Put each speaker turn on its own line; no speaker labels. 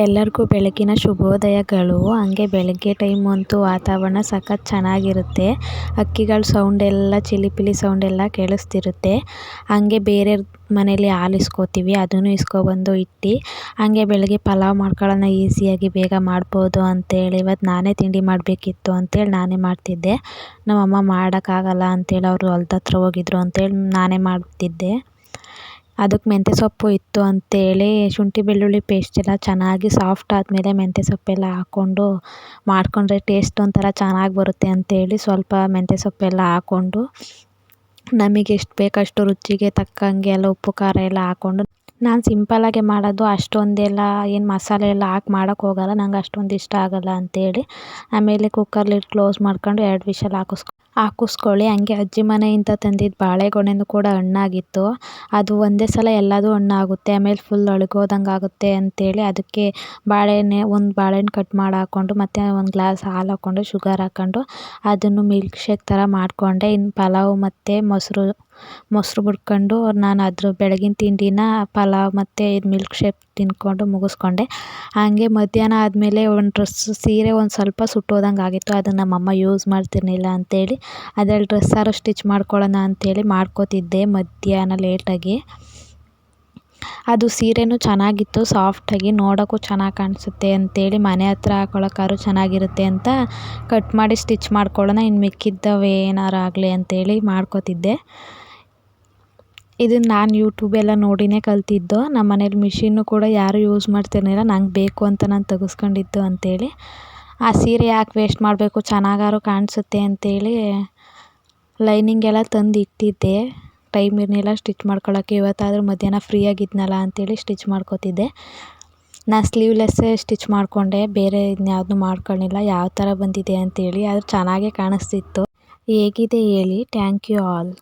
ಎಲ್ಲರಿಗೂ ಬೆಳಗಿನ ಶುಭೋದಯಗಳು. ಹಂಗೆ ಬೆಳಗ್ಗೆ ಟೈಮು ಅಂತೂ ವಾತಾವರಣ ಸಖತ್ ಚೆನ್ನಾಗಿರುತ್ತೆ. ಹಕ್ಕಿಗಳ ಸೌಂಡ್ ಎಲ್ಲ ಚಿಲಿಪಿಲಿ ಸೌಂಡ್ ಎಲ್ಲ ಕೇಳಿಸ್ತಿರುತ್ತೆ. ಹಂಗೆ ಬೇರೆ ಮನೇಲಿ ಹಾಲು ಇಸ್ಕೊತೀವಿ, ಅದನ್ನು ಇಸ್ಕೊಬಂದು ಇಟ್ಟು ಹಂಗೆ ಬೆಳಗ್ಗೆ ಪಲಾವ್ ಮಾಡ್ಕೊಳ್ಳೋಣ, ಈಸಿಯಾಗಿ ಬೇಗ ಮಾಡ್ಬೋದು ಅಂತೇಳಿ ಇವತ್ತು ನಾನೇ ತಿಂಡಿ ಮಾಡಬೇಕಿತ್ತು ಅಂತೇಳಿ ನಾನೇ ಮಾಡ್ತಿದ್ದೆ. ನಮ್ಮಮ್ಮ ಮಾಡೋಕ್ಕಾಗಲ್ಲ ಅಂತೇಳಿ ಅವರು ಹೊಲ್ದ ಹತ್ರ ಹೋಗಿದ್ರು ಅಂತೇಳಿ ನಾನೇ ಮಾಡ್ತಿದ್ದೆ. ಅದಕ್ಕೆ ಮೆಂತ್ಯ ಸೊಪ್ಪು ಇತ್ತು ಅಂತೇಳಿ ಶುಂಠಿ ಬೆಳ್ಳುಳ್ಳಿ ಪೇಸ್ಟ್ ಎಲ್ಲ ಚೆನ್ನಾಗಿ ಸಾಫ್ಟ್ ಆದಮೇಲೆ ಮೆಂತ್ಯ ಸೊಪ್ಪೆಲ್ಲ ಹಾಕ್ಕೊಂಡು ಮಾಡಿಕೊಂಡ್ರೆ ಟೇಸ್ಟ್ ಒಂಥರ ಚೆನ್ನಾಗಿ ಬರುತ್ತೆ ಅಂತೇಳಿ ಸ್ವಲ್ಪ ಮೆಂತ್ಯ ಸೊಪ್ಪೆಲ್ಲ ಹಾಕ್ಕೊಂಡು ನಮಗೆ ಎಷ್ಟು ಬೇಕಷ್ಟು ರುಚಿಗೆ ತಕ್ಕಂಗೆ ಎಲ್ಲ ಉಪ್ಪು ಖಾರ ಎಲ್ಲ ಹಾಕ್ಕೊಂಡು ನಾನು ಸಿಂಪಲ್ಲಾಗೆ ಮಾಡೋದು. ಅಷ್ಟೊಂದೆಲ್ಲ ಏನು ಮಸಾಲೆ ಎಲ್ಲ ಹಾಕಿ ಮಾಡೋಕ್ಕೆ ಹೋಗಲ್ಲ, ನಂಗೆ ಅಷ್ಟೊಂದು ಇಷ್ಟ ಆಗೋಲ್ಲ ಅಂತೇಳಿ. ಆಮೇಲೆ ಕುಕ್ಕರ್ಲಿಟ್ಟು ಕ್ಲೋಸ್ ಮಾಡ್ಕೊಂಡು 2 ವಿಷಲ್ ಹಾಕಿಸ್ಕೊಳ್ಳಿ. ಹಂಗೆ ಅಜ್ಜಿ ಮನೆಯಿಂದ ತಂದಿದ್ದ ಬಾಳೆಗೊನೆನೂ ಕೂಡ ಹಣ್ಣಾಗಿತ್ತು. ಅದು ಒಂದೇ ಸಲ ಎಲ್ಲದೂ ಹಣ್ಣಾಗುತ್ತೆ, ಆಮೇಲೆ ಫುಲ್ ಅಳ್ಗೋದಂಗೆ ಆಗುತ್ತೆ ಅಂತೇಳಿ ಅದಕ್ಕೆ ಒಂದು ಬಾಳೆಹಣ್ಣು ಕಟ್ ಮಾಡಿ ಹಾಕ್ಕೊಂಡು ಮತ್ತು ಒಂದು ಗ್ಲಾಸ್ ಹಾಲು ಹಾಕ್ಕೊಂಡು ಶುಗರ್ ಹಾಕ್ಕೊಂಡು ಅದನ್ನು ಮಿಲ್ಕ್ ಶೇಕ್ ಥರ ಮಾಡಿಕೊಂಡೆ. ಇನ್ನು ಪಲಾವ್ ಮತ್ತು ಮೊಸರು ಬಿಡ್ಕೊಂಡು ನಾನು ಅದ್ರ ಬೆಳಗಿನ ತಿಂಡಿನ ಪಲಾವ್ ಮತ್ತು ಮಿಲ್ಕ್ ಶೇಕ್ ತಿಂದ್ಕೊಂಡು ಮುಗಿಸ್ಕೊಂಡೆ. ಹಾಗೆ ಮಧ್ಯಾಹ್ನ ಆದಮೇಲೆ ಒಂದು ಸೀರೆ ಒಂದು ಸ್ವಲ್ಪ ಸುಟ್ಟೋದಂಗೆ ಆಗಿತ್ತು. ಅದನ್ನು ನಮ್ಮಮ್ಮ ಯೂಸ್ ಮಾಡ್ತಿರ್ಲಿಲ್ಲ ಅಂತೇಳಿ ಅದ್ರಲ್ಲಿ ಡ್ರೆಸ್ಸಾರು ಸ್ಟಿಚ್ ಮಾಡ್ಕೊಳ್ಳೋಣ ಅಂತೇಳಿ ಮಾಡ್ಕೋತಿದ್ದೆ ಮಧ್ಯಾಹ್ನ ಲೇಟಾಗಿ. ಅದು ಸೀರೆನೂ ಚೆನ್ನಾಗಿತ್ತು, ಸಾಫ್ಟಾಗಿ, ನೋಡೋಕ್ಕೂ ಚೆನ್ನಾಗಿ ಕಾಣಿಸುತ್ತೆ ಅಂತೇಳಿ ಮನೆ ಹತ್ರ ಹಾಕೊಳ್ಳೋಕ್ಕಾದ್ರೂ ಚೆನ್ನಾಗಿರುತ್ತೆ ಅಂತ ಕಟ್ ಮಾಡಿ ಸ್ಟಿಚ್ ಮಾಡ್ಕೊಳ್ಳೋಣ, ಇನ್ನು ಮಿಕ್ಕಿದ್ದವು ಏನಾರು ಆಗಲಿ ಅಂತೇಳಿ ಮಾಡ್ಕೋತಿದ್ದೆ. ಇದನ್ನು ನಾನು ಯೂಟ್ಯೂಬೆಲ್ಲ ನೋಡಿನೇ ಕಲಿತಿದ್ದು. ನಮ್ಮ ಮನೇಲಿ ಮಿಷಿನ್ನು ಕೂಡ ಯಾರೂ ಯೂಸ್ ಮಾಡ್ತಿರ್ಲಿಲ್ಲ, ನಂಗೆ ಬೇಕು ಅಂತ ನಾನು ತೆಗೆಸ್ಕೊಂಡಿದ್ದು ಅಂತೇಳಿ. ಆ ಸೀರೆ ಯಾಕೆ ವೇಸ್ಟ್ ಮಾಡಬೇಕು, ಚೆನ್ನಾಗಾದ್ರೂ ಕಾಣಿಸುತ್ತೆ ಅಂತೇಳಿ ಲೈನಿಂಗ್ ಎಲ್ಲ ತಂದು ಇಟ್ಟಿದ್ದೆ. ಟೈಮ್ ಇರಲಿಲ್ಲ ಸ್ಟಿಚ್ ಮಾಡ್ಕೊಳ್ಳೋಕ್ಕೆ, ಇವತ್ತಾದರೂ ಮಧ್ಯಾಹ್ನ ಫ್ರೀ ಆಗಿದ್ನಲ್ಲ ಅಂತೇಳಿ ಸ್ಟಿಚ್ ಮಾಡ್ಕೋತಿದ್ದೆ. ನಾನು ಸ್ಲೀವ್ಲೆಸ್ಸೇ ಸ್ಟಿಚ್ ಮಾಡಿಕೊಂಡೆ, ಬೇರೆ ಇನ್ಯಾವುದೂ ಮಾಡ್ಕೊಳ್ಳಿಲ್ಲ. ಯಾವ ಥರ ಬಂದಿದೆ ಅಂತೇಳಿ, ಆದರೂ ಚೆನ್ನಾಗೇ ಕಾಣಿಸ್ತಿತ್ತು. ಹೇಗಿದೆ ಹೇಳಿ. Thank you all.